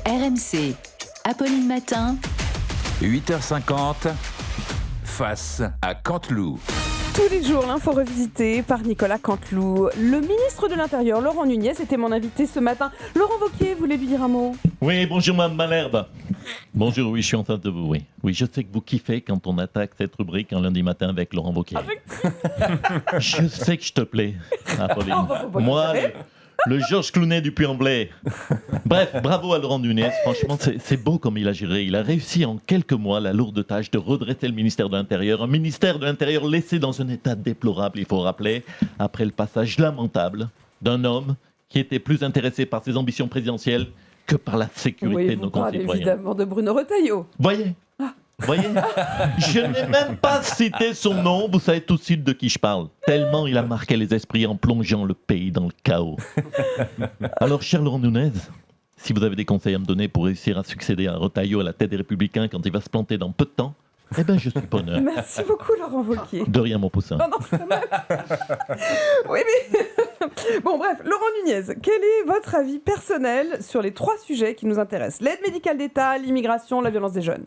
RMC, Apolline Matin. 8h50, face à Canteloup. Tous les jours, l'info revisitée par Nicolas Canteloup. Le ministre de l'Intérieur, Laurent Nunez, était mon invité ce matin. Laurent Wauquiez, vous voulez lui dire un mot ? Oui, bonjour Mme Malherbe. Bonjour, oui, je suis en face de vous, oui. Oui, je sais que vous kiffez quand on attaque cette rubrique un lundi matin avec Laurent Wauquiez. Je sais que je te plais, Apolline. Moi, le Georges Clooney du Puy-en-Velay. Bref, bravo à Laurent Nunez. Franchement, c'est beau comme il a géré. Il a réussi en quelques mois la lourde tâche de redresser le ministère de l'Intérieur. Un ministère de l'Intérieur laissé dans un état déplorable, il faut rappeler, après le passage lamentable d'un homme qui était plus intéressé par ses ambitions présidentielles que par la sécurité de nos concitoyens. Évidemment de Bruno Retailleau. Voyez, je n'ai même pas cité son nom, vous savez tout de suite de qui je parle. Tellement il a marqué les esprits en plongeant le pays dans le chaos. Alors, cher Laurent Nunez, si vous avez des conseils à me donner pour réussir à succéder à Retailleau à la tête des Républicains quand il va se planter dans peu de temps, eh bien, je suis preneur. Merci beaucoup, Laurent Wauquiez. De rien, mon poussin. Non, quand même. Oui, mais... Bon, bref, Laurent Nunez, quel est votre avis personnel sur les 3 sujets qui nous intéressent ? L'aide médicale d'État, l'immigration, la violence des jeunes.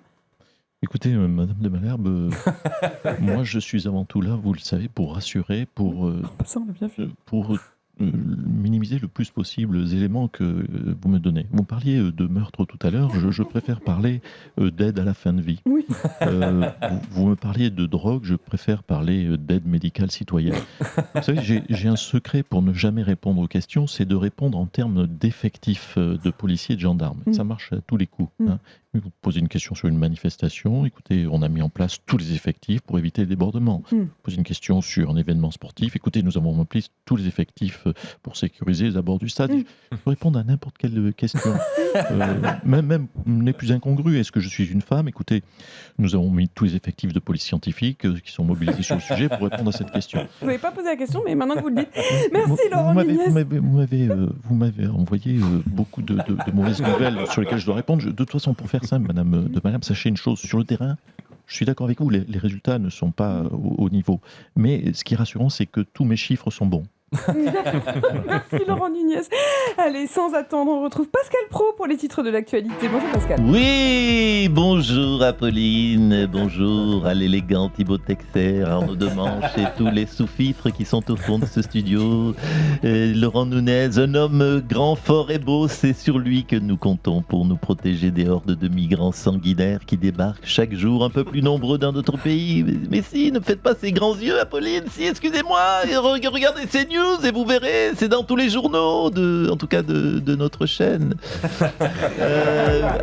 Écoutez, Madame de Malherbe, moi je suis avant tout là, vous le savez, pour rassurer, pour Ça, on l'a bien vu. Minimiser le plus possible les éléments que vous me donnez. Vous parliez de meurtre tout à l'heure, je préfère parler d'aide à la fin de vie. Oui. Vous me parliez de drogue, je préfère parler d'aide médicale citoyenne. Vous savez, j'ai un secret pour ne jamais répondre aux questions, c'est de répondre en termes d'effectifs de policiers et de gendarmes. Ça marche à tous les coups. Hein. Vous posez une question sur une manifestation, écoutez, on a mis en place tous les effectifs pour éviter les débordements. Vous posez une question sur un événement sportif, écoutez, nous avons mis en place tous les effectifs pour sécuriser les abords du stade. Je peux répondre à n'importe quelle question, même les plus incongrues. Est-ce que je suis une femme ? Écoutez, nous avons mis tous les effectifs de police scientifique qui sont mobilisés sur le sujet pour répondre à cette question. Vous n'avez pas posé la question, mais maintenant que vous le dites. Merci, Laurent Nunez. Vous m'avez envoyé beaucoup de mauvaises nouvelles sur lesquelles je dois répondre. De toute façon, pour faire simple, Madame de Malherbe, sachez une chose, sur le terrain, je suis d'accord avec vous, les résultats ne sont pas au niveau. Mais ce qui est rassurant, c'est que tous mes chiffres sont bons. Merci Laurent Nunez. Allez, sans attendre, on retrouve Pascal Pro pour les titres de l'actualité. Bonjour Pascal. Oui, bonjour Apolline, bonjour à l'élégant Thibaut Texer, Arnaud Demanche et tous les sous-fifres qui sont au fond de ce studio. Laurent Nunez, un homme grand, fort et beau, c'est sur lui que nous comptons pour nous protéger des hordes de migrants sanguinaires qui débarquent chaque jour un peu plus nombreux dans notre pays. Mais si, ne faites pas ces grands yeux Apolline, si, excusez-moi, regardez ces news et vous verrez, c'est dans tous les journaux, en tout cas de notre chaîne.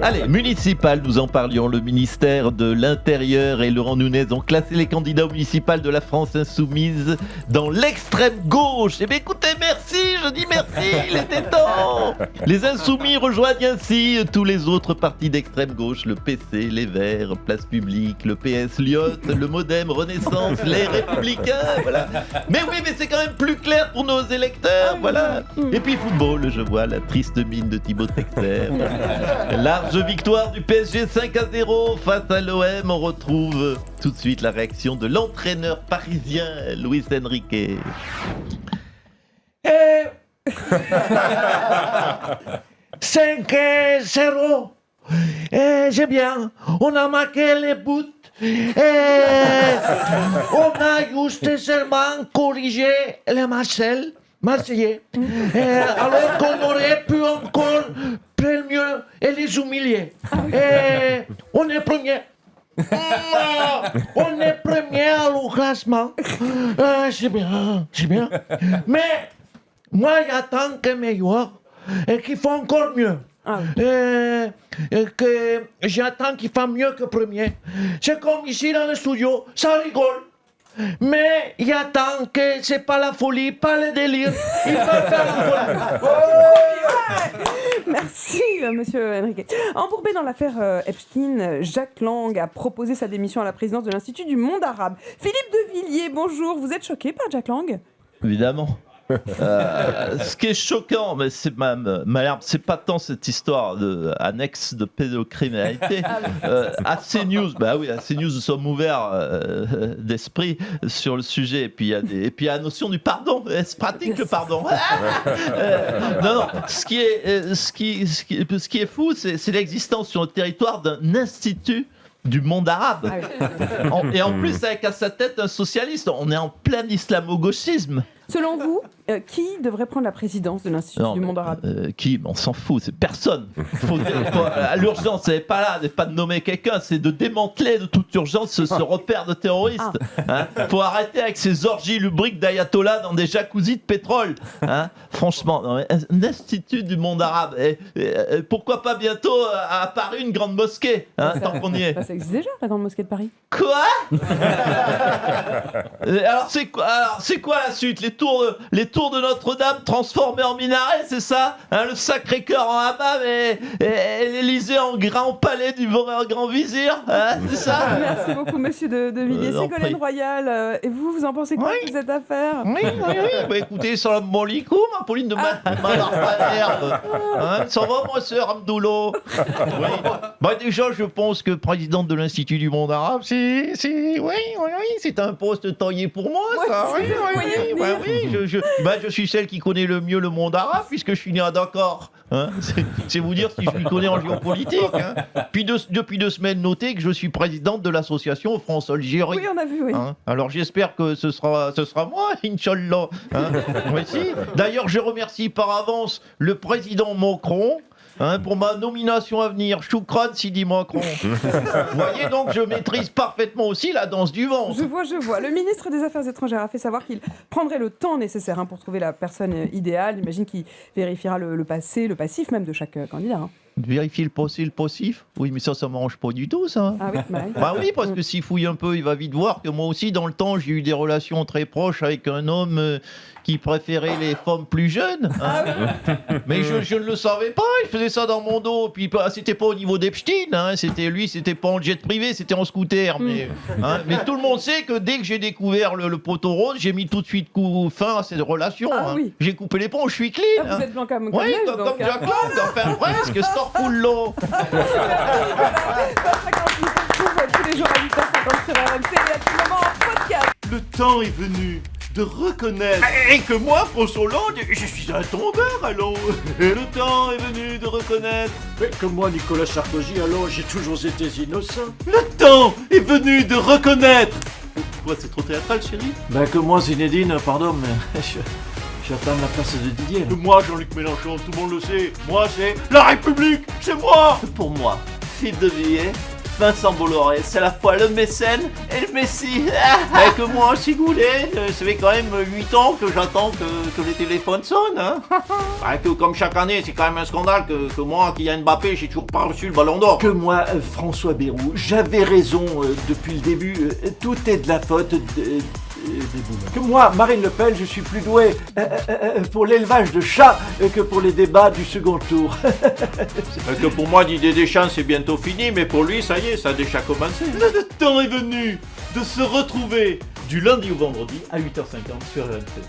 Allez, municipal, nous en parlions. Le ministère de l'Intérieur et Laurent Nunez ont classé les candidats aux municipales de la France insoumise dans l'extrême gauche. Eh bien écoutez, merci, je dis merci, il était temps. Les insoumis rejoignent ainsi tous les autres partis d'extrême gauche, le PC, les Verts, Place Publique, le PS Lyot, le Modem, Renaissance, les Républicains, voilà. Mais oui, mais c'est quand même plus clair pour nos électeurs, voilà. Et puis football, je vois la triste mine de Thibaut Texer. Large victoire du PSG 5-0 face à l'OM. On retrouve tout de suite la réaction de l'entraîneur parisien Luis Enrique. 5-0. C'est bien. On a marqué les buts. On a juste seulement corrigé les Marseillais. Alors qu'on aurait pu encore faire mieux et les humilier. On est premier. On est premier au classement. C'est bien. Mais moi, j'attends que meilleur et qu'il faut encore mieux. Que j'attends qu'il fasse mieux que premier. C'est comme ici dans le studio, ça rigole. Mais il attend que c'est pas la folie, pas le délire. Il va faire la folie. Merci, monsieur Enrique. Embourbé dans l'affaire Epstein, Jack Lang a proposé sa démission à la présidence de l'Institut du monde arabe. Philippe de Villiers, bonjour. Vous êtes choqué par Jack Lang ? Évidemment. Ce qui est choquant, mais c'est c'est pas tant cette histoire de annexe de pédocriminalité. AC News, bah oui, AC News, nous sommes ouverts d'esprit sur le sujet. Et puis il y a la notion du pardon. Est-ce pratique le pardon? Non, ce qui est fou, c'est l'existence sur le territoire d'un institut du monde arabe. Et en plus, avec à sa tête un socialiste. On est en plein islamo-gauchisme. Selon vous, qui devrait prendre la présidence de l'Institut du monde arabe? Qui? On s'en fout, c'est personne. À l'urgence, c'est pas de nommer quelqu'un, c'est de démanteler de toute urgence ce repère de terroristes. Faut arrêter avec ces orgies lubriques d'ayatollahs dans des jacuzzis de pétrole. Franchement, un institut du monde arabe. Et pourquoi pas bientôt à Paris une grande mosquée, tant qu'on y est. Ça existe déjà, la grande mosquée de Paris. Quoi? Alors c'est quoi la suite? Les tours de Notre-Dame transformées en minaret, c'est ça? Le Sacré-Cœur en hammam et l'Élysée en grand palais du grand vizir, c'est ça? Merci beaucoup, monsieur de Villiers. Ségolène Royal, et vous en pensez quoi de cette affaire? Oui. Bah, écoutez, salam alaikum, Pauline de Malherbe. Ça va, moi, sœur Amdoulot? Oui. Bah, déjà, je pense que présidente de l'Institut du monde arabe, oui, c'est un poste taillé pour moi, ça. Oui. Je suis celle qui connaît le mieux le monde arabe, puisque je suis né à Dakar. C'est vous dire si je m'y connais en géopolitique. Puis depuis 2 semaines, notez que je suis présidente de l'association France-Algérie. Oui, on a vu, oui. Alors j'espère que ce sera moi, Inch'Allah. D'ailleurs, je remercie par avance le président Macron. Pour ma nomination à venir, Choukran Sidi Macron. Vous voyez, donc je maîtrise parfaitement aussi la danse du ventre. Je vois. Le ministre des Affaires étrangères a fait savoir qu'il prendrait le temps nécessaire pour trouver la personne idéale. J'imagine qu'il vérifiera le passé, le passif même de chaque candidat. Vérifier le passé, le passif? Oui, mais ça m'arrange pas du tout, ça. Ah oui, Bah oui, parce que s'il fouille un peu, il va vite voir que moi aussi, dans le temps, j'ai eu des relations très proches avec un homme qui préférait les femmes plus jeunes. Mais je ne le savais pas, il faisait ça dans mon dos. Puis c'était pas au niveau d'Epstein, c'était pas en jet privé, c'était en scooter. Mais tout le monde sait que dès que j'ai découvert le poteau rose, j'ai mis tout de suite fin à cette relation. Oui. J'ai coupé les ponts, je suis clean. Vous êtes blanc comme oui, comme Jack Lang, enfin presque, Storfullo. Tous les jours à 8h50 sur RMC et à tout moment en podcast. Le temps est venu de reconnaître. Et que moi, François Hollande, je suis un tombeur, allons. Le temps est venu de reconnaître. Mais que moi, Nicolas Sarkozy, alors j'ai toujours été innocent. Le temps est venu de reconnaître. Quoi, c'est trop théâtral, chérie? Ben que moi, Zinedine, pardon, mais j'attends la place de Didier. Que moi, Jean-Luc Mélenchon, tout le monde le sait. Moi, c'est la République, c'est moi. Pour moi, Philippe de Villiers, Vincent Bolloré, c'est à la fois le mécène et le messie. Mais que moi aussi, Goulet, ça fait quand même 8 ans que j'attends que les téléphones sonnent. Que comme chaque année, c'est quand même un scandale que moi, Kylian Mbappé, j'ai toujours pas reçu le ballon d'or. Que moi, François Bayrou, j'avais raison depuis le début. Tout est de la faute des boomers. Que moi, Marine Le Pen, je suis plus doué pour l'élevage de chats que pour les débats du second tour. Que pour moi, Didier Deschamps, c'est bientôt fini, mais pour lui, ça y est, ça a déjà commencé. Le temps est venu de se retrouver du lundi au vendredi à 8h50 sur RMC.